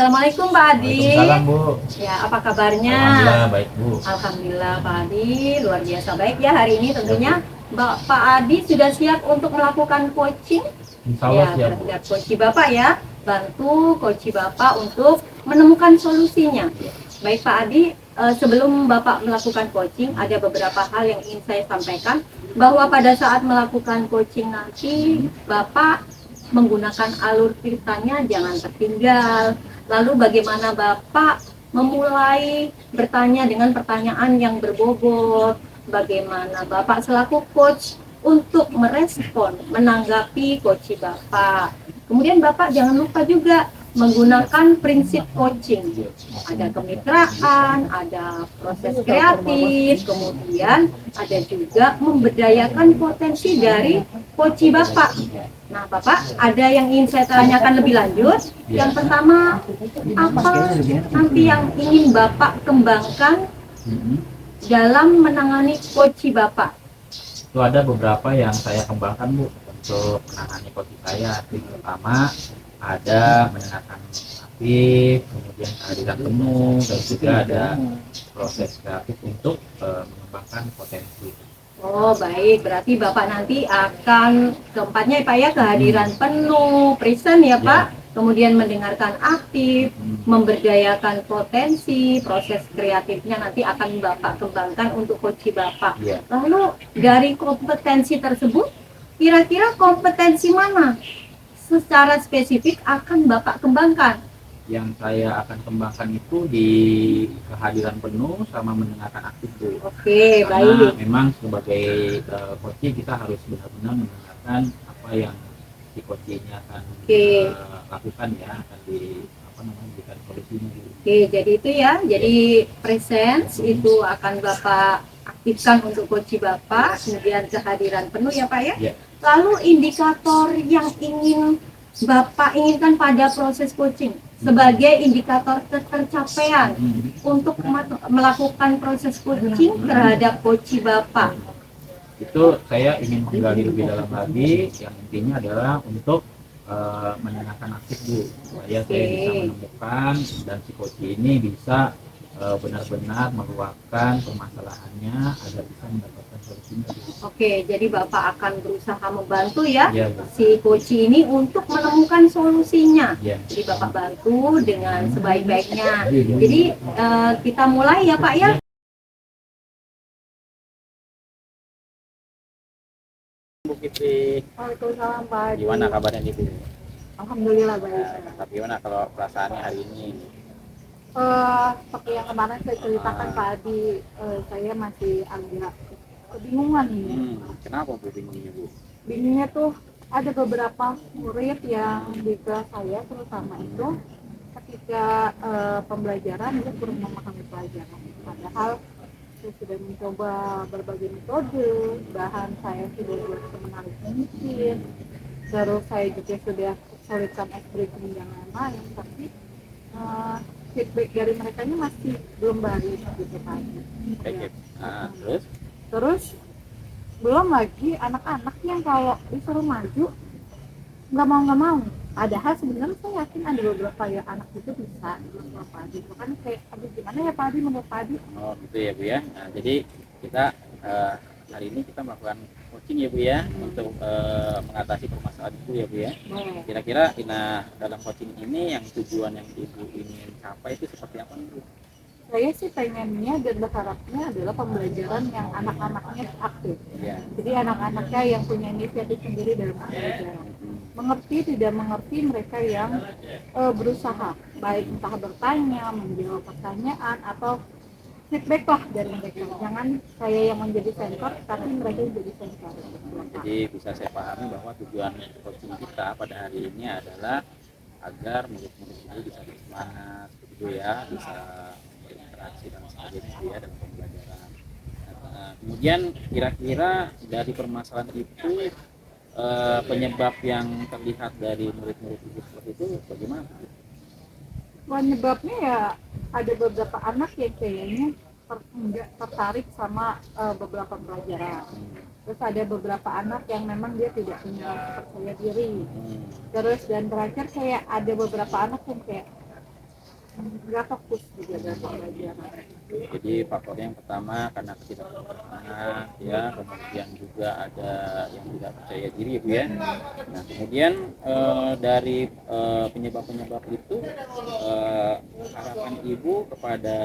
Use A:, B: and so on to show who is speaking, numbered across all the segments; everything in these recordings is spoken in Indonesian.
A: Assalamualaikum Pak Adi.
B: Waalaikumsalam Bu.
A: Ya, apa kabarnya?
B: Alhamdulillah baik Bu.
A: Alhamdulillah Pak Adi, luar biasa baik ya hari ini tentunya. Pak Adi sudah siap untuk melakukan coaching?
B: Insya Allah
A: Ya,
B: siap Bu.
A: terhadap coach Bapak ya. Bantu coach Bapak untuk menemukan solusinya. Baik Pak Adi, sebelum Bapak melakukan coaching, ada beberapa hal yang ingin saya sampaikan. Bahwa pada saat melakukan coaching nanti, Bapak menggunakan alur ceritanya jangan tertinggal. Lalu bagaimana Bapak memulai bertanya dengan pertanyaan yang berbobot, bagaimana Bapak selaku coach untuk merespon, menanggapi coach Bapak. Kemudian Bapak jangan lupa juga menggunakan prinsip coaching. Ada kemitraan, ada proses kreatif, kemudian ada juga memberdayakan potensi dari coach Bapak. Nah, Bapak, ada yang ingin saya tanyakan lebih lanjut. Yang pertama, apa nanti yang ingin Bapak kembangkan dalam menangani coach Bapak?
B: Itu ada beberapa yang saya kembangkan Bu untuk menangani coach saya. Yang pertama ada mendengarkan aktif, kemudian kehadiran penuh, dan juga ada proses kreatif untuk mengembangkan potensi.
A: Oh baik, berarti Bapak nanti akan keempatnya ya Pak ya, kehadiran penuh, present ya Pak, kemudian mendengarkan aktif, memberdayakan potensi, proses kreatifnya nanti akan Bapak kembangkan untuk coach Bapak. Lalu dari kompetensi tersebut, kira-kira kompetensi mana secara spesifik akan Bapak kembangkan?
B: Yang saya akan kembangkan itu di kehadiran penuh sama mendengarkan aktif Bu.
A: Oke,
B: karena
A: baik.
B: Memang sebagai coach kita harus benar-benar mendengarkan apa yang si coach ini akan lakukan ya, akan diberikan solusinya.
A: Oke, jadi itu ya, jadi presence itu akan Bapak aktifkan untuk coach Bapak, kemudian kehadiran penuh ya Pak ya. Lalu indikator yang ingin Bapak inginkan pada proses coaching sebagai indikator ketercapaian untuk melakukan proses coaching terhadap coach Bapak.
B: Itu saya ingin menggali lebih dalam lagi, yang intinya adalah untuk mendengarkan aktif Bu, supaya saya bisa menemukan dan si coach ini bisa benar-benar meluapkan permasalahannya agar bisa mendapatkan solusinya.
A: Oke, jadi Bapak akan berusaha membantu ya, si coach ini untuk menemukan solusinya. Jadi Bapak bantu dengan sebaik-baiknya. Jadi kita mulai ya Pak ya.
B: Bu Fitri.
A: Waalaikumsalam Pak.
B: Gimana kabarnya Ibu?
A: Alhamdulillah baik.
B: Tapi gimana kalau perasaannya hari ini?
A: Seperti yang kemarin saya ceritakan Pak Adi, saya masih agak kebingungan nih.
B: Kenapa Bu bingungnya Bu?
A: Bingungnya tuh ada beberapa murid yang di kelas saya terutama itu ketika pembelajaran itu kurang memahami pelajaran. Padahal saya sudah mencoba berbagai metode, bahan saya sudah buat semenarik mungkin, terus saya juga sudah solidkan breaking dan lain-lain, tapi feedback dari mereka ini masih belum baik gitu Pak. Terus belum lagi anak-anak yang kalau disuruh maju nggak mau. Padahal sebenarnya saya yakin ada beberapa ya anak itu bisa gitu kan, kayak aduh gimana ya Pak Adi menurut Pak Adi?
B: Oh gitu ya Bu ya. Nah, jadi kita hari ini kita melakukan coaching ya Bu ya, untuk mengatasi permasalahan itu ya Bu ya. Kira-kira dalam coaching ini yang tujuan yang Ibu ingin capai itu seperti apa Bu?
A: Saya sih pengennya dan berharapnya adalah pembelajaran yang anak-anaknya aktif. Jadi anak-anaknya yang punya inisiatif sendiri dalam pembelajaran. Mengerti tidak mengerti, mereka yang berusaha, baik entah bertanya, menjawab pertanyaan, atau feedback lah dari mereka. Jangan saya yang menjadi sensor, tapi mereka yang jadi sensor.
B: Jadi bisa saya pahami bahwa tujuan coaching kita pada hari ini adalah agar murid-murid ini bisa bersemangat, begitu ya, bisa berinteraksi dan sebagainya ya dalam pembelajaran. Kemudian kira-kira dari permasalahan itu penyebab yang terlihat dari murid-murid itu seperti itu bagaimana?
A: Penyebabnya ya ada beberapa anak yang kayaknya enggak tertarik sama beberapa pelajaran. Terus ada beberapa anak yang memang dia tidak punya percaya diri. Terus dan terakhir kayak ada beberapa anak yang kayak
C: nggak fokus juga dalam pembelajaran.
B: Jadi faktornya yang pertama karena ketidakpercayaan ya, kemudian juga ada yang tidak percaya diri Bu ya. Nah kemudian dari penyebab-penyebab itu harapan ibu kepada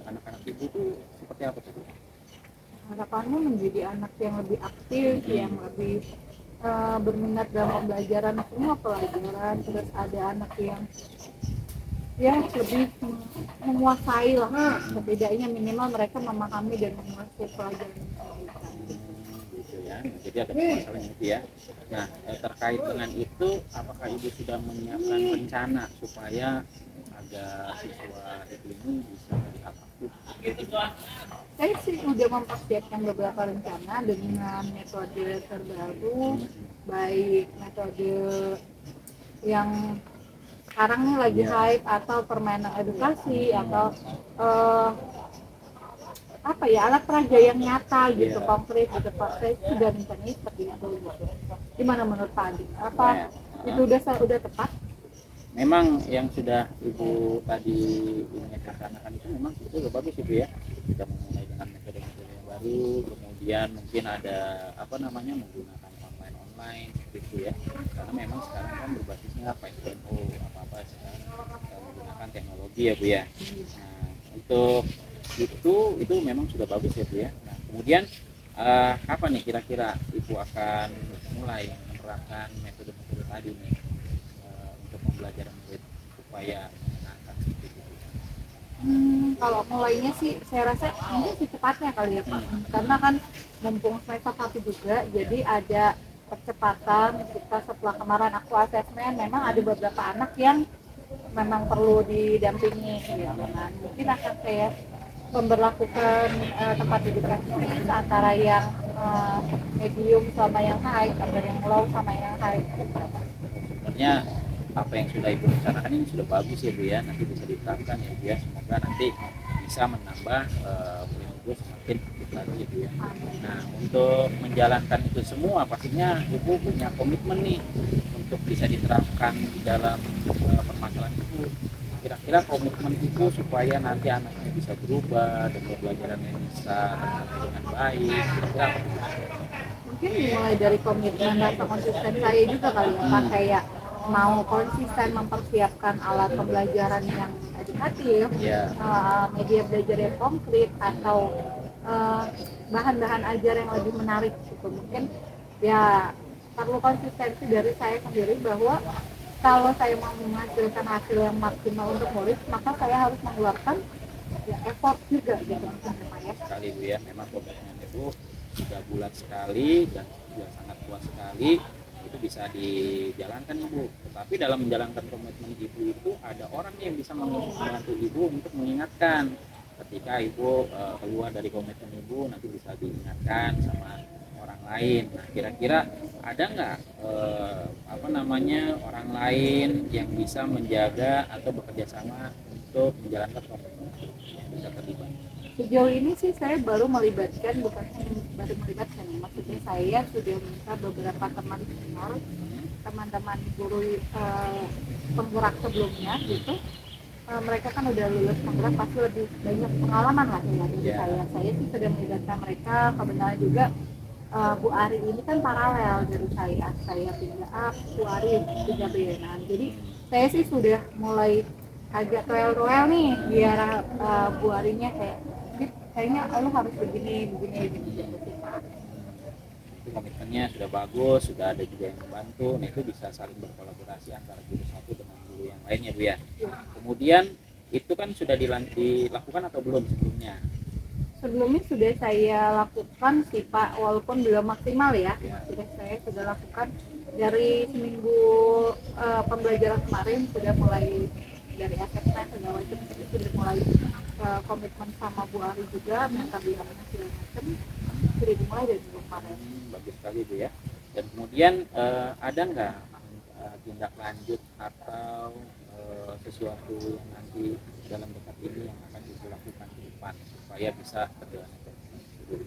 B: anak-anak ibu tuh seperti apa tuh Bu?
C: Harapannya menjadi anak yang lebih aktif, yang lebih berminat dalam pembelajaran semua pelajaran, terus ada anak yang ya lebih menguasai lah, setidaknya minimal mereka memahami dan menguasai pelajaran yang diberikan.
B: Gitu ya. Jadi ada masalahnya itu ya. Nah terkait dengan itu, apakah ibu sudah menyiapkan rencana supaya agar siswa ibu ini bisa melihat aktif?
C: Saya sih udah mempersiapkan beberapa rencana dengan metode terbaru, baik metode yang sekarang nih lagi hype atau permainan edukasi atau apa ya, alat peraga yang nyata gitu, konkret gitu. Pak, saya sudah rencananya seperti itu gitu. Gimana menurut Pak Adi? Apa itu udah tepat?
B: Memang yang sudah ibu tadi ingin rencanakan itu memang sudah bagus ibu ya, sudah memulai dengan metode-metode yang baru, kemudian mungkin ada apa namanya menggunakan online gitu ya, karena memang sekarang kan berbasisnya 5.0 apa sekarang menggunakan teknologi ya bu ya. Nah untuk itu memang sudah bagus ya bu ya. Nah kemudian apa nih kira-kira ibu akan mulai menerapkan metode-metode tadi nih untuk pembelajaran murid supaya menyenangkan seperti itu?
C: Kalau mulainya sih saya rasa mungkin secepatnya kali ya Pak, karena kan mumpung semester 1 juga, jadi ada percepatan. Kita setelah kemarin aku asesmen, memang ada beberapa anak yang memang perlu didampingi gitu kan. Mungkin akan saya memberlakukan tempat edukasi antara yang medium sama yang high, atau yang low sama yang high.
B: Sebenarnya apa yang sudah ibu rencanakan ini sudah bagus ya bu ya, nanti bisa diterapkan ya bu ya, semoga nanti bisa menambah murid ibu semakin aktif lagi ya bu ya. Nah untuk menjalankan itu semua pastinya ibu punya komitmen nih untuk bisa diterapkan di dalam permasalahan ibu. Kira-kira komitmen ibu supaya nanti anaknya bisa berubah dan pembelajarannya bisa tercapai dengan baik, kira-kira apa bu?
C: Mungkin dimulai dari komitmen rasa konsisten saya juga kali ya Pak, kayak mau konsisten mempersiapkan alat pembelajaran yang edukatif, media belajar yang konkret, atau bahan-bahan ajar yang lebih menarik gitu. Mungkin ya perlu konsistensi dari saya sendiri, bahwa kalau saya mau menghasilkan hasil yang maksimal untuk murid, maka saya harus mengeluarkan ya effort juga gitu mungkin ya.
B: Sekali bu ya, memang komitmen ibu 3 bulan sekali dan sudah sangat kuat sekali, itu bisa dijalankan ibu. Tetapi dalam menjalankan komitmen ibu itu ada orang yang bisa membantu ibu untuk mengingatkan. Ketika ibu keluar dari komitmen ibu, nanti bisa diingatkan sama orang lain. Nah kira-kira ada nggak apa namanya orang lain yang bisa menjaga atau bekerja sama untuk menjalankan komitmen itu yang bisa terlibat?
C: Sejauh ini sih saya baru melibatkan, maksudnya saya sudah minta beberapa teman senior, teman-teman guru penggerak sebelumnya gitu. Mereka kan udah lulus penggerak, pasti lebih banyak pengalaman lah ya dari saya sih sudah melibatkan mereka. Kebenaran juga Bu Ari ini kan paralel dari saya 3A, Bu Ari 3B. Nah jadi saya sih sudah mulai agak royal nih, biar Bu Arinya kayak kayaknya lu harus begini gitu.
B: Itu komitmennya sudah bagus, sudah ada juga yang membantu. Nah itu bisa saling berkolaborasi antara guru satu dengan guru yang lainnya bu ya. Kemudian itu kan sudah dilakukan atau belum sebelumnya?
C: Sebelumnya sudah saya lakukan sih Pak, walaupun belum maksimal ya. Sudah lakukan dari seminggu pembelajaran kemarin, sudah mulai dari asesmen segala macam, sudah mulai komitmen sama Bu Ari juga, minta bilangnya segala macam, sudah dimulai dari minggu kemarin.
B: Bagus sekali bu ya. Dan kemudian ada nggak tindak lanjut atau sesuatu yang nanti dalam dekat ini yang akan dilakukan ke depan supaya bisa berjalan efektif?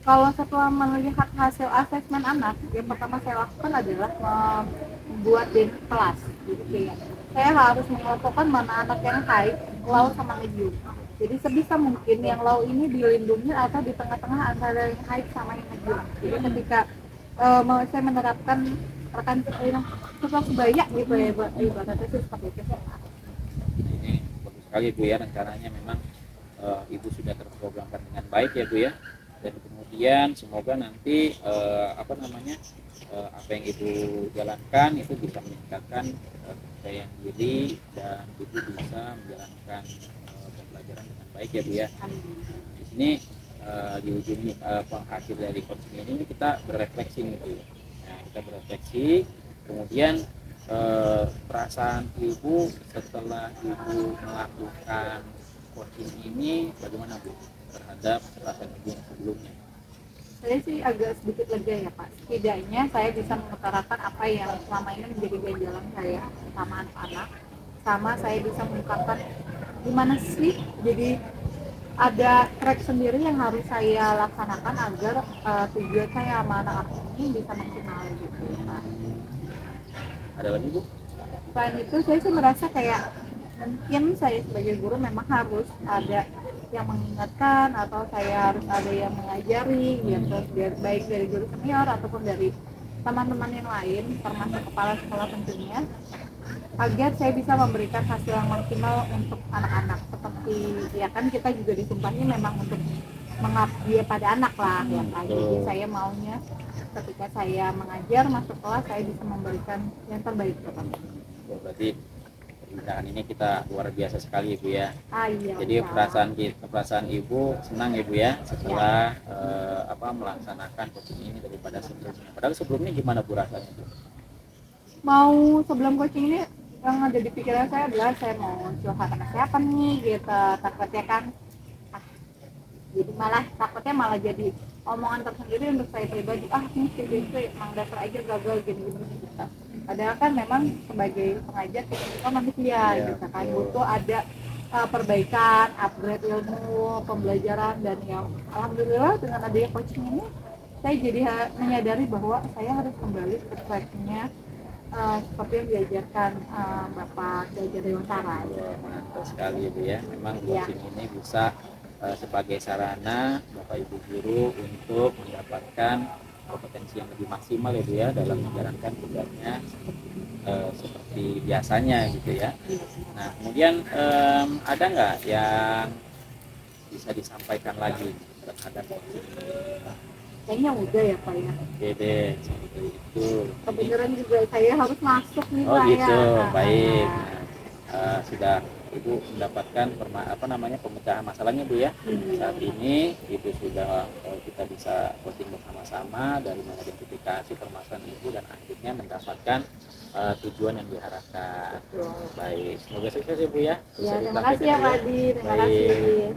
C: Kalau setelah melihat hasil asesmen anak, yang pertama saya lakukan adalah membuat data kelas. Jadi kayak saya harus mengelompokkan mana anak yang high, low sama medium. Jadi sebisa mungkin yang low ini dilindungi atau di tengah-tengah antara yang high sama yang medium. Jadi ketika saya menerapkan rekan sesuatu sebaya gitu ya, ibaratnya sih seperti itu.
B: Nah, ini bagus sekali Bu ya, rencananya memang Ibu sudah terprogramkan dengan baik ya Bu ya, dan kemudian semoga nanti apa yang Ibu jalankan itu bisa meningkatkan kepercayaan diri dan Ibu bisa menjalankan pembelajaran dengan baik ya Bu ya. Di sini di ujung penghasil dari coaching ini kita berefleksi nih Bu. Nah, kita berefleksi, kemudian perasaan Ibu setelah Ibu melakukan coaching ini bagaimana Bu terhadap perasaan Ibu yang sebelumnya?
C: Saya sih agak sedikit lega ya Pak. Setidaknya saya bisa mengutarakan apa yang selama ini menjadi ganjalan saya sama anak-anak. Sama saya bisa mengungkapkan gimana sih, jadi ada track sendiri yang harus saya laksanakan agar tujuan saya sama anak-anak ini bisa maksimal gitu Pak.
B: Ada lagi Bu?
C: Selain itu saya sih merasa kayak mungkin saya sebagai guru memang harus ada yang mengingatkan atau saya harus ada yang mengajari gitu, biar baik dari guru senior ataupun dari teman-teman yang lain termasuk kepala sekolah tentunya, agar saya bisa memberikan hasil yang maksimal untuk anak-anak. Seperti ya kan kita juga disumpahnya memang untuk mengabdi pada anak lah ya kan. Jadi saya maunya ketika saya mengajar masuk kelas saya bisa memberikan yang terbaik kepada anak.
B: Berarti pernikahan ini kita luar biasa sekali Ibu ya.
C: Iya,
B: Jadi perasaan Ibu senang Ibu ya setelah melaksanakan coaching ini daripada sebelumnya. Padahal sebelumnya gimana Bu rasanya Bu?
C: Mau sebelum coaching ini yang ada di pikiran saya adalah saya mau curhat sama siapa nih gitu, takutnya kan jadi takutnya jadi omongan tersendiri untuk saya pribadi, ini si emang dasar aja gagal gini gitu. Padahal kan memang sebagai pengajar kita juga manusia gitu kan, butuh ada perbaikan, upgrade ilmu, pembelajaran, dan yang alhamdulillah dengan adanya coaching ini saya jadi menyadari bahwa saya harus kembali ke tracknya seperti yang diajarkan Bapak Jajar Dewantara.
B: Mantap sekali Bu ya. Memang coaching ini bisa sebagai sarana Bapak Ibu guru untuk mendapatkan kompetensi yang lebih maksimal ya Bu ya dalam menjalankan tugasnya seperti biasanya gitu ya. Nah kemudian ada nggak yang bisa disampaikan lagi terhadap coaching ini?
C: Kayaknya udah ya Pak ya.
B: Oke deh, seperti itu.
C: Kebenaran juga saya harus masuk nih
B: Oh
C: Pak
B: gitu,
C: ya.
B: baik. Nah, sudah Ibu mendapatkan pemecahan masalahnya Bu ya. Saat ini Ibu sudah kita bisa voting bersama-sama dari mengidentifikasi permasalahan Ibu dan akhirnya mendapatkan tujuan yang diharapkan. Baik, semoga sukses ya Bu ya.
C: Ya, terima kasih ya Pak Adi. Terima kasih.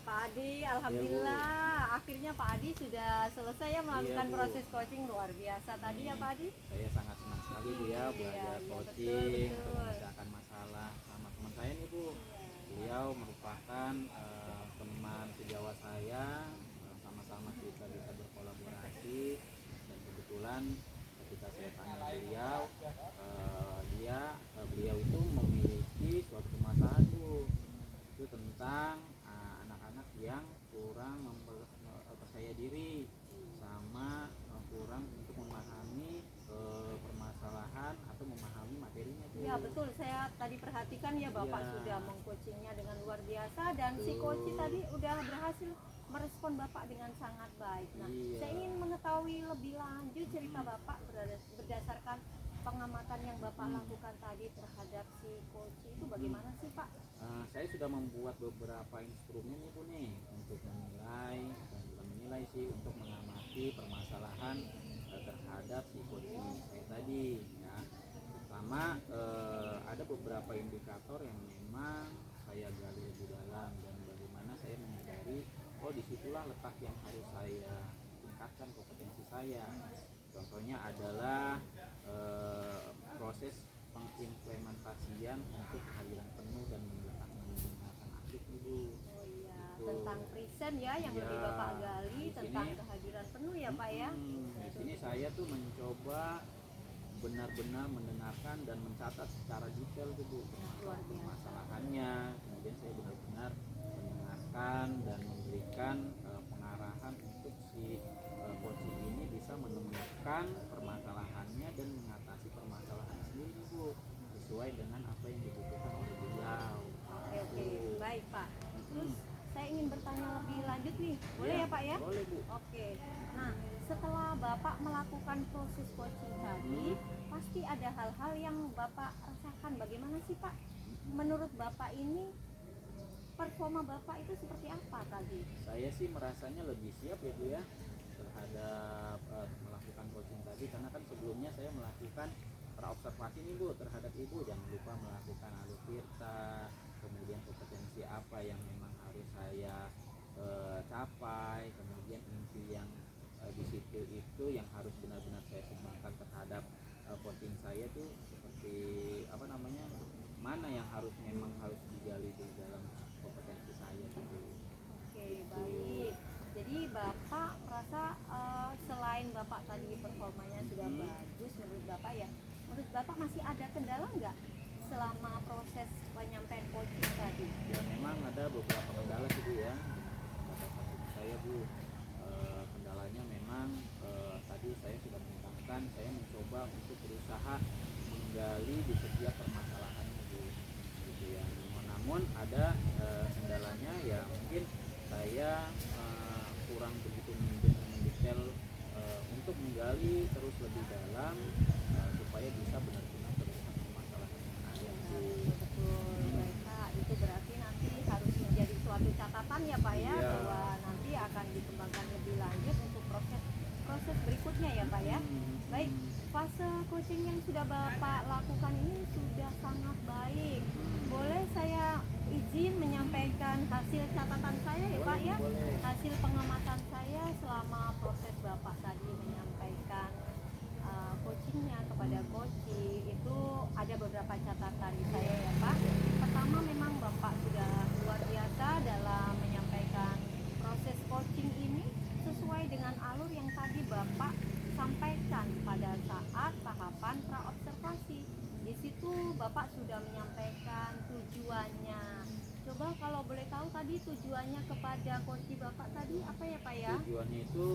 A: Pak Adi, alhamdulillah akhirnya Pak Adi sudah selesai ya melakukan proses coaching, luar biasa tadi ya Pak Adi.
B: Saya sangat senang sekali Bu ya belajar coaching, mengerjakan masalah sama teman saya nih Bu. Beliau merupakan teman sejawat saya, sama-sama kita bisa berkolaborasi, dan kebetulan ketika saya tanya beliau itu memiliki suatu masalah Bu, itu tentang anak-anak yang kurang percaya diri sama kurang untuk memahami permasalahan atau memahami materinya.
A: Ya betul, saya tadi perhatikan ya Bapak sudah mengcoachingnya dengan luar biasa dan si coach tadi udah berhasil merespon Bapak dengan sangat baik. Nah, saya ingin mengetahui lebih lanjut cerita Bapak berdasarkan pengamatan yang Bapak lakukan tadi terhadap si coach itu bagaimana sih Pak?
B: Saya sudah membuat beberapa instrumen itu nih untuk menilai dan bukan menilai sih, untuk mengamati permasalahan terhadap si coaching saya tadi ya. Pertama ada beberapa indikator yang memang saya gali lebih dalam dan bagaimana saya menyadari disitulah letak yang harus saya tingkatkan kompetensi saya. Contohnya adalah proses pengimplementasian untuk kehadiran penuh dan menggunakan Bu.
A: Oh iya,
B: Gitu.
A: tentang present ya yang
B: Iya,
A: lebih Bapak gali
B: di
A: tentang
B: sini-
A: kehadiran penuh ya Pak ya.
B: Di sini saya tuh mencoba benar-benar mendengarkan dan mencatat secara detail tuh Bu
A: Luar biasa.
B: permasalahannya. Kemudian saya benar-benar mendengarkan dan memberikan pengarahan untuk si coaching ini bisa menemukan permasalahannya dan mengatasi permasalahan sendiri Bu, sesuai dengan apa yang dibutuhkan oleh beliau.
A: Oke, baik Pak. Terus saya ingin bertanya lebih lanjut nih, boleh
B: Iya,
A: ya Pak ya?
B: Boleh Bu.
A: Oke, nah setelah Bapak melakukan proses coaching tadi, pasti ada hal-hal yang Bapak rasakan. Bagaimana sih Pak? Menurut Bapak ini performa Bapak itu seperti apa tadi?
B: Saya sih merasanya lebih siap ya Bu ya terhadap melakukan coaching tadi, karena kan sebelumnya saya melakukan praobservasi nih Bu terhadap Ibu. Jangan lupa melakukan alur tirta, kemudian kompetensi apa yang memang harus saya capai, kemudian inti yang di situ itu yang harus benar-benar saya sumbangkan terhadap coaching saya tuh seperti apa namanya, mana yang memang harus digali di dalam kompetensi saya gitu.
A: Oke, baik. Jadi Bapak merasa selain Bapak tadi performanya sudah bagus menurut Bapak ya, menurut Bapak masih ada kendala nggak selama proses penyampaian coaching tadi?
B: Ya memang ada beberapa kendala sih Bu ya pada kasus saya Bu. Kendalanya memang tadi saya sudah mengungkapkan, saya mencoba untuk berusaha menggali di setiap permasalahannya Bu, gitu ya. Namun ada kendalanya ya, mungkin saya kurang begitu mendetail untuk menggali terus lebih dalam supaya bisa benar-benar menyelesaikan permasalahan yang ada Bu.
A: Betul, baik Pak. Itu berarti nanti harus menjadi suatu catatan ya Pak ya,
B: Iya.
A: bahwa nanti akan dikembangkan lebih lanjut untuk proses berikutnya ya Pak ya. Baik, fase coaching yang sudah Bapak lakukan ini sudah sangat baik. Boleh saya izin menyampaikan hasil catatan saya ya Pak ya?
B: Boleh.
A: Hasil pengamatan saya selama proses Bapak tadi menyampaikan coachingnya kepada coaching itu ada beberapa catatan di saya ya Pak. Pertama, memang Bapak sudah luar biasa dalam menyampaikan proses coaching ini sesuai dengan alur yang tadi Bapak sampaikan pada saat tahapan praobservasi. Di situ Bapak sudah menyampaikan tujuannya. Coba kalau boleh tahu tadi tujuannya kepada coaching Bapak tadi apa ya Pak ya?
B: Tujuannya itu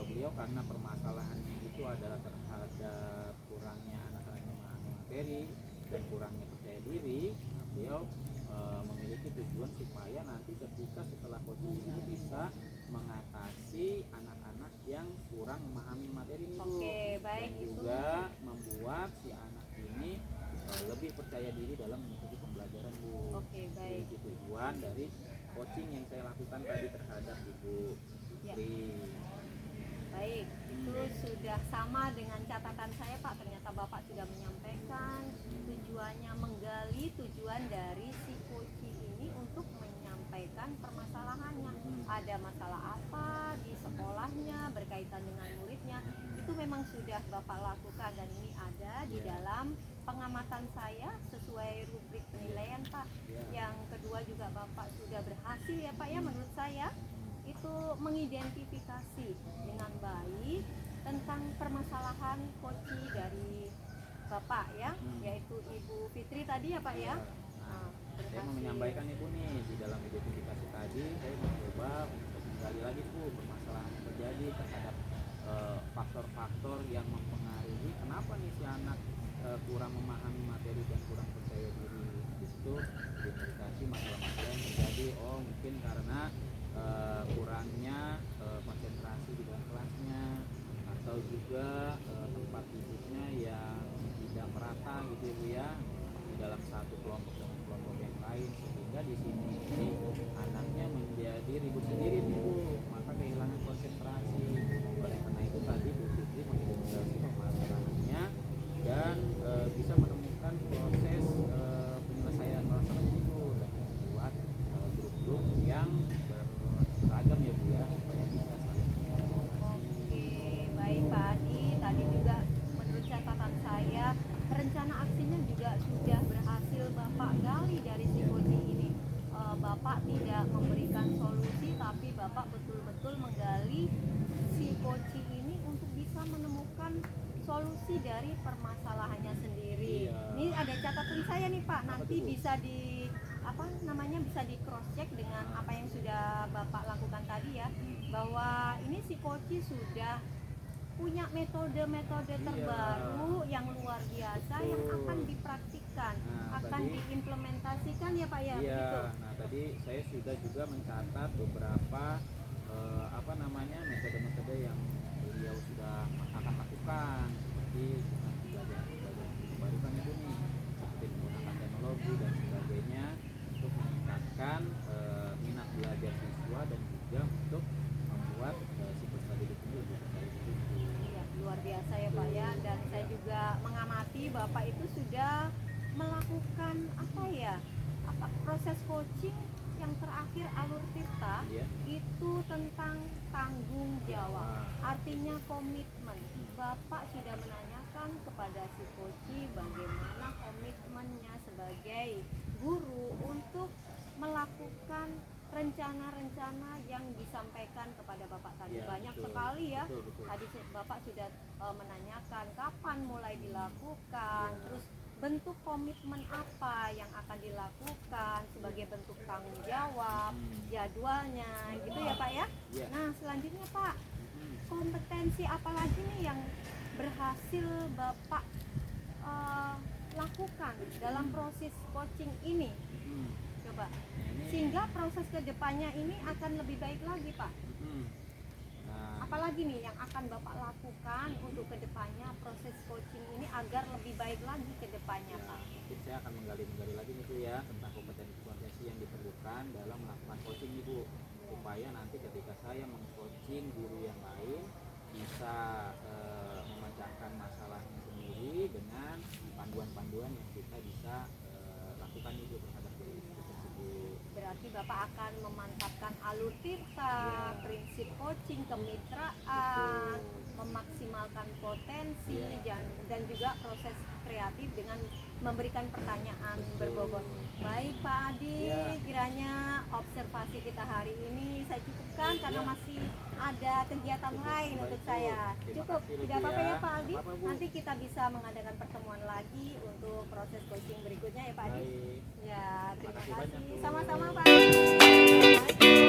B: beliau karena permasalahannya itu adalah terhadap kurangnya anak-anak memahami materi dan kurangnya percaya diri. Nah, beliau memiliki tujuan supaya nanti ketika setelah coaching ini bisa mengatasi anak-anak yang kurang memahami materi itu.
A: Oke, baik,
B: dan
A: itu.
B: juga membuat si anak ini lebih percaya diri dalam mengikuti pembelajaran Bu.
A: Oke, baik.
B: Itu tujuan dari coaching yang saya lakukan tadi terhadap Ibu Putri.
A: Baik, itu sudah sama dengan catatan saya Pak. Ternyata Bapak sudah menyampaikan tujuannya, menggali tujuan dari si coaching ini untuk menyampaikan permasalahannya. Ada masalah apa di sekolahnya berkaitan dengan muridnya, itu memang sudah Bapak lakukan dan ini ada di dalam pengamatan saya sesuai rubrik penilaian Pak. Yang kedua juga Bapak sudah berhasil ya Pak ya, menurut saya itu mengidentifikasi dengan baik tentang permasalahan coaching dari Bapak ya, yaitu Ibu Fitri tadi ya Pak ya. Nah,
B: Saya mau menyampaikan Ibu nih, di dalam identifikasi tadi saya mencoba untuk menggali lagi Bu permasalahan yang terjadi terhadap faktor-faktor yang mempengaruhi kenapa nih si anak kurang memahami materi dan kurang percaya diri. Di situ identifikasi masalah-masalah yang terjadi, oh mungkin karena kurangnya konsentrasi di dalam kelasnya, atau juga tempat duduknya yang tidak merata gitu Bu ya, di dalam satu kelompok dengan kelompok yang lain, sehingga di sini ini anaknya menjadi ribut sendiri nih Bu, maka kehilangan konsentrasi. Oleh karena itu tadi Bu Fitri mengidentifikasi permasalahannya dan bisa menemukan proses penyelesaian masalah itu dan membuat grup-grup yang beragam ya Bu ya, supaya bisa saling
A: Oke, baik Pak Adi. Tadi juga menurut catatan saya rencana aksinya juga sudah berhasil Bapak gali dari si coaching ini. Bapak tidak menemukan solusi dari permasalahannya sendiri.
B: Iya.
A: Ini ada catatan saya nih Pak, nanti
B: tuh, Bu?
A: bisa di bisa di cross check dengan apa yang sudah Bapak lakukan tadi ya, bahwa ini si Koci sudah punya metode-metode
B: Iya.
A: terbaru yang luar biasa yang
B: Betul.
A: akan dipraktikkan,
B: Nah,
A: akan
B: tadi-
A: diimplementasikan ya Pak ya,
B: Iya,
A: begitu.
B: nah tadi saya sudah juga mencatat beberapa metode-metode yang beliau sudah akan lakukan, seperti dengan belajar terbarukan itu nih, seperti menggunakan teknologi dan sebagainya untuk meningkatkan minat belajar siswa dan juga untuk membuat si peserta didik ini lebih percaya diri.
A: Iya, luar biasa ya Pak ya, dan saya juga mengamati Bapak itu sudah melakukan proses coaching yang terakhir Alur Tirta
B: Iya.
A: itu tentang tanggung jawab, artinya komitmen. Bapak sudah menanyakan kepada si coach bagaimana komitmennya sebagai guru untuk melakukan rencana-rencana yang disampaikan kepada Bapak tadi.
B: Iya,
A: Banyak
B: betul.
A: sekali ya.
B: Betul.
A: Tadi Bapak sudah menanyakan kapan mulai dilakukan, terus bentuk komitmen apa yang akan dilakukan sebagai bentuk tanggung jawab, jadwalnya, gitu ya Pak ya.
B: Iya.
A: Nah selanjutnya Pak, kompetensi apa lagi nih yang berhasil Bapak lakukan dalam proses coaching ini? Coba, sehingga proses kedepannya ini akan lebih baik lagi Pak.
B: Nah,
A: Apalagi nih yang akan Bapak lakukan untuk kedepannya proses coaching ini agar lebih baik lagi kedepannya Pak?
B: mungkin saya akan menggali lagi nih Bu ya, tentang kompetensi yang diperlukan dalam melakukan coaching nih Bu, supaya nanti ketika saya mengcoaching guru yang lain bisa memecahkan masalahnya sendiri dengan panduan-panduan yang kita bisa lakukan nih Bu terhadap guru tersebut.
A: Berarti Bapak akan memantapkan Alur Tirta,
B: Ya.
A: prinsip coaching, kemitraan,
B: Betul.
A: memaksimalkan potensi,
B: Ya.
A: dan juga proses kreatif dengan memberikan pertanyaan
B: Betul.
A: berbobot. Baik Pak Adi,
B: Ya.
A: kiranya observasi kita hari ini saya cukupkan karena
B: Ya.
A: masih ada kegiatan lain
B: Baik,
A: untuk
B: Bu.
A: saya.
B: Terima
A: Cukup,
B: kasih,
A: tidak
B: Bu,
A: apa-apa
B: ya.
A: ya Pak Adi.
B: Tidak apa-apa, Bu.
A: Nanti kita bisa mengadakan pertemuan lagi untuk proses coaching berikutnya ya Pak Adi.
B: Baik.
A: Ya, terima
B: Terima kasih banyak,
A: kasih.
B: Bu.
A: Sama-sama Pak. Assalamualaikum.